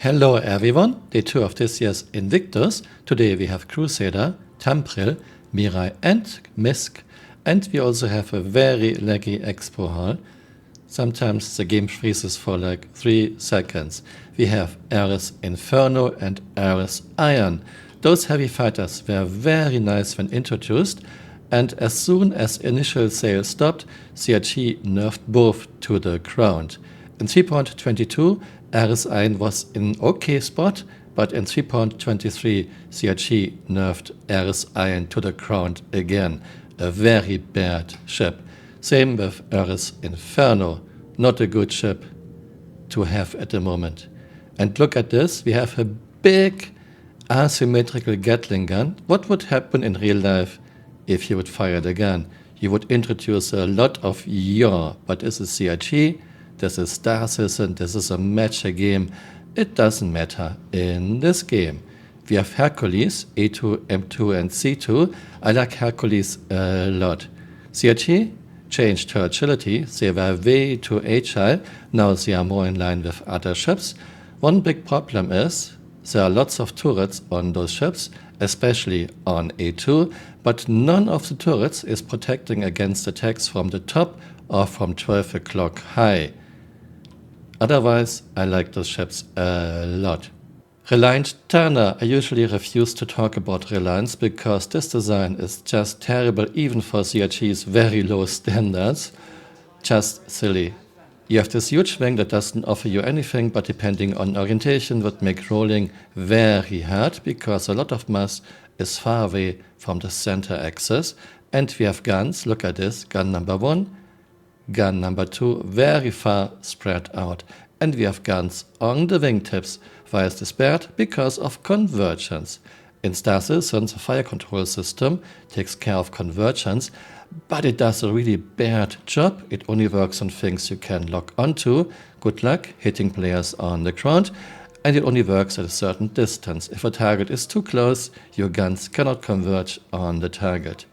Hello everyone, day 2 of this year's Invictus. Today we have Crusader, Tumbril, Mirai and MISC, and we also have a very laggy expo hall. Sometimes the game freezes for like 3 seconds. We have Ares Inferno and Ares Iron. Those heavy fighters were very nice when introduced, and as soon as initial sales stopped, CRG nerfed both to the ground. In 3.22, Ares Iron was in okay spot, but in 3.23, CRG nerfed Ares Iron to the ground again. A very bad ship. Same with Ares Inferno. Not a good ship to have at the moment. And look at this, we have a big asymmetrical Gatling gun. What would happen in real life if you would fire the gun? You would introduce a lot of yaw, but this is CRG. This is Star Citizen, this is a matcha game. It doesn't matter in this game. We have Hercules, A2, M2 and C2. I like Hercules a lot. CRG changed her agility. They were way too agile. Now they are more in line with other ships. One big problem is there are lots of turrets on those ships, especially on A2, but none of the turrets is protecting against attacks from the top or from 12 o'clock high. Otherwise, I like those ships a lot. Reliant Turner, I usually refuse to talk about Reliance because this design is just terrible even for CRG's very low standards. Just silly. You have this huge wing that doesn't offer you anything, but depending on orientation would make rolling very hard because a lot of mass is far away from the center axis. And we have guns, look at this, gun number 1. Gun number 2 very far spread out, and we have guns on the wingtips. Why is this bad? Because of convergence. In Star Citizen, the fire control system takes care of convergence, but it does a really bad job. It only works on things you can lock onto. Good luck hitting players on the ground, and it only works at a certain distance. If a target is too close, your guns cannot converge on the target.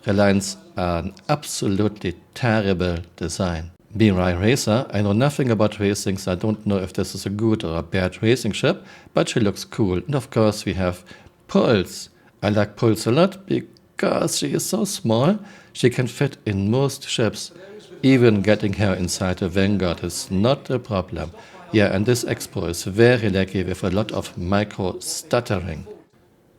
Reliance are an absolutely terrible design. Mirai Racer, I know nothing about racing, so I don't know if this is a good or a bad racing ship, but she looks cool. And of course we have Pulse. I like Pulse a lot because she is so small, she can fit in most ships. Even getting her inside a Vanguard is not a problem. Yeah, and this expo is very laggy with a lot of micro stuttering.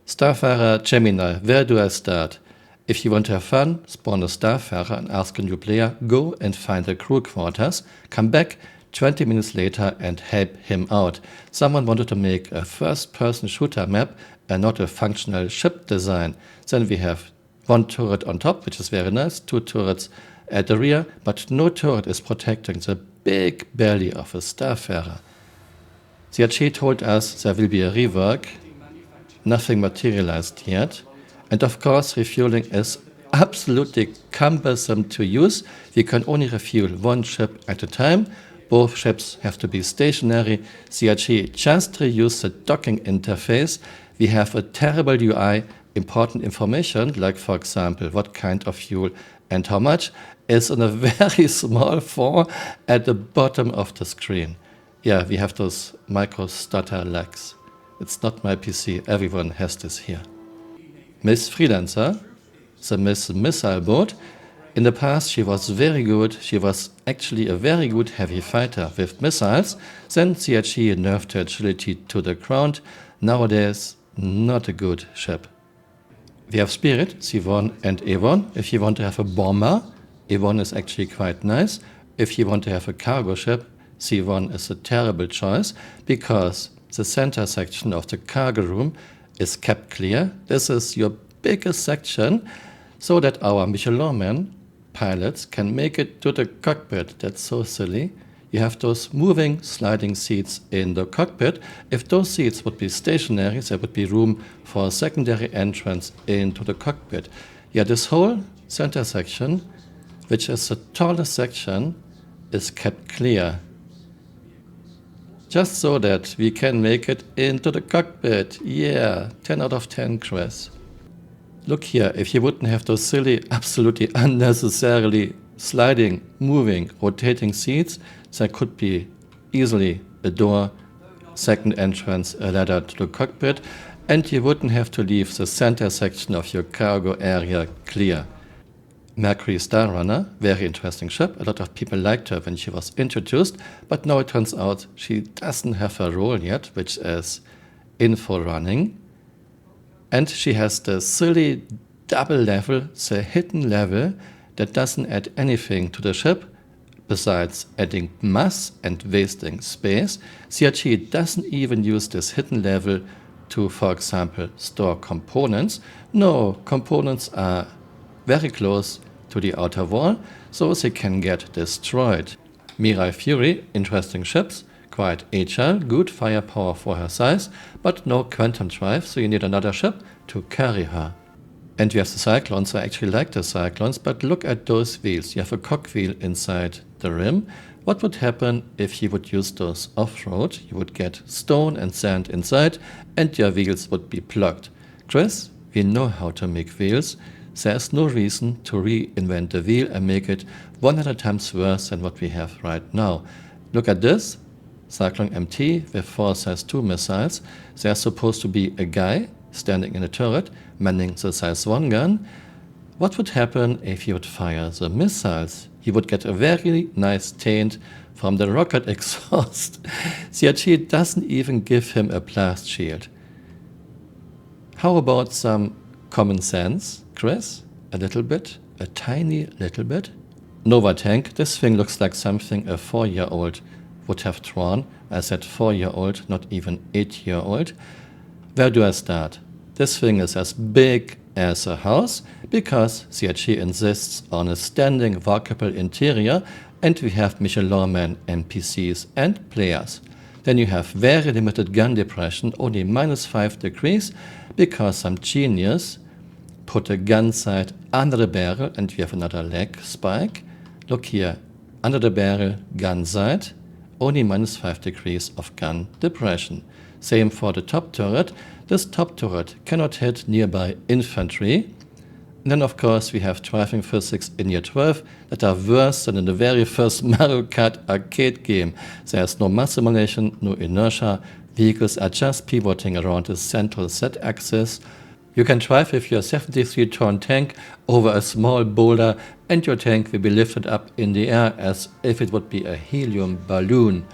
Starfarer Gemini, where do I start? If you want to have fun, spawn a Starfarer and ask a new player, go and find the crew quarters, come back 20 minutes later and help him out. Someone wanted to make a first-person shooter map and not a functional ship design. Then we have 1 turret on top, which is very nice, 2 turrets at the rear, but no turret is protecting the big belly of a Starfarer. CRG told us there will be a rework, nothing materialized yet. And of course, refueling is absolutely cumbersome to use. We can only refuel 1 ship at a time. Both ships have to be stationary. CRG just reused the docking interface. We have a terrible UI. Important information, like for example, what kind of fuel and how much, is in a very small font at the bottom of the screen. Yeah, we have those micro stutter lags. It's not my PC, everyone has this here. Miss Freelancer, the Miss Missile boat. In the past she was very good, she was actually a very good heavy fighter with missiles. Then CRG nerfed her agility to the ground. Nowadays, not a good ship. We have Spirit, C1 and A1. If you want to have a bomber, A1 is actually quite nice. If you want to have a cargo ship, C1 is a terrible choice because the center section of the cargo room is kept clear. This is your biggest section so that our Michelin man pilots can make it to the cockpit. That's so silly. You have those moving sliding seats in the cockpit. If those seats would be stationary, there would be room for a secondary entrance into the cockpit. Yeah, this whole center section, which is the tallest section, is kept clear. Just so that we can make it into the cockpit. Yeah, 10 out of 10, Chris. Look here, if you wouldn't have those silly, absolutely unnecessarily sliding, moving, rotating seats, there could be easily a door second entrance, a ladder to the cockpit, and you wouldn't have to leave the center section of your cargo area clear. Mercury Star Runner, very interesting ship. A lot of people liked her when she was introduced, but now it turns out she doesn't have a role yet, which is info running. And she has the silly double level, the hidden level, that doesn't add anything to the ship, besides adding mass and wasting space. CRT doesn't even use this hidden level to, for example, store components. No, components are very close to the outer wall, so they can get destroyed. Mirai Fury, interesting ships, quite agile, good firepower for her size, but no quantum drive, so you need another ship to carry her. And we have the Cyclones. I actually like the Cyclones, but look at those wheels. You have a cogwheel inside the rim. What would happen if you would use those off-road? You would get stone and sand inside, and your wheels would be plugged. Chris, we know how to make wheels. There's no reason to reinvent the wheel and make it 100 times worse than what we have right now. Look at this. Cyclone MT with 4 size 2 missiles. There's supposed to be a guy standing in a turret manning the size 1 gun. What would happen if you would fire the missiles? You would get a very nice taint from the rocket exhaust. CRT doesn't even give him a blast shield. How about some common sense, Chris? A little bit? A tiny little bit? Nova tank. This thing looks like something a 4-year-old would have drawn. I said 4-year-old, not even 8-year-old. Where do I start? This thing is as big as a house because CRT insists on a standing walkable interior, and we have Michelin Man NPCs and players. Then you have very limited gun depression, only -5 degrees, because some genius put a gun sight under the barrel, and we have another leg spike. Look here, under the barrel, gun sight, only -5 degrees of gun depression. Same for the top turret. This top turret cannot hit nearby infantry. And then of course we have driving physics in year 12 that are worse than in the very first Mario Kart arcade game. There's no mass simulation, no inertia. Vehicles are just pivoting around the central Z-axis. You can drive with your 73-ton tank over a small boulder, and your tank will be lifted up in the air as if it would be a helium balloon.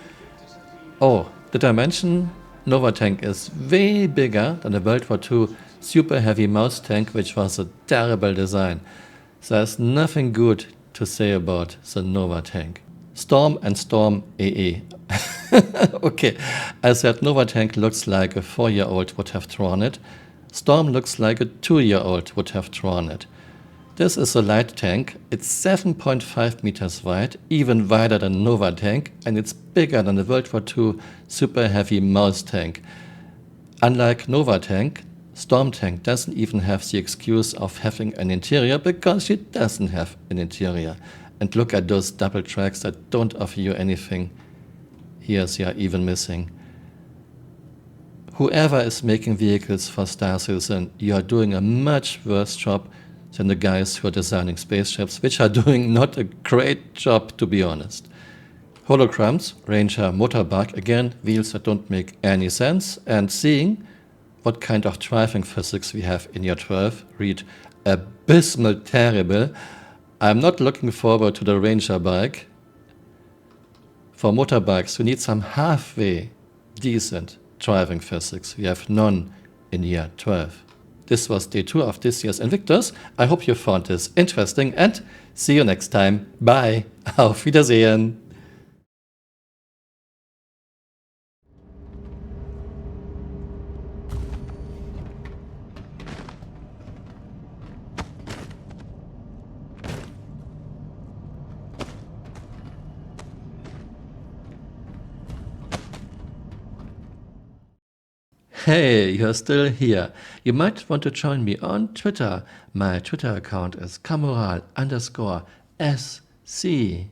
Oh, did I mention Nova tank is way bigger than the World War II super heavy mouse tank, which was a terrible design. There's nothing good to say about the Nova tank. Storm and Storm AA. Okay, I said Nova tank looks like a 4-year-old would have drawn it. Storm looks like a 2-year-old would have drawn it. This is a light tank. It's 7.5 meters wide, even wider than Nova tank, and it's bigger than the World War II super heavy mouse tank. Unlike Nova tank, Storm tank doesn't even have the excuse of having an interior because it doesn't have an interior. And look at those double tracks that don't offer you anything. Here they are even missing. Whoever is making vehicles for Star Citizen, you are doing a much worse job than the guys who are designing spaceships, which are doing not a great job, to be honest. Holograms, Ranger motorbike, again, wheels that don't make any sense, and seeing what kind of driving physics we have in year 12, read abysmal terrible. I'm not looking forward to the Ranger bike. For motorbikes, we need some halfway decent driving physics. We have none in year 12. This was day 2 of this year's Invictus. I hope you found this interesting, and see you next time. Bye. Auf Wiedersehen. Hey, you're still here. You might want to join me on Twitter. My Twitter account is Camural_SC.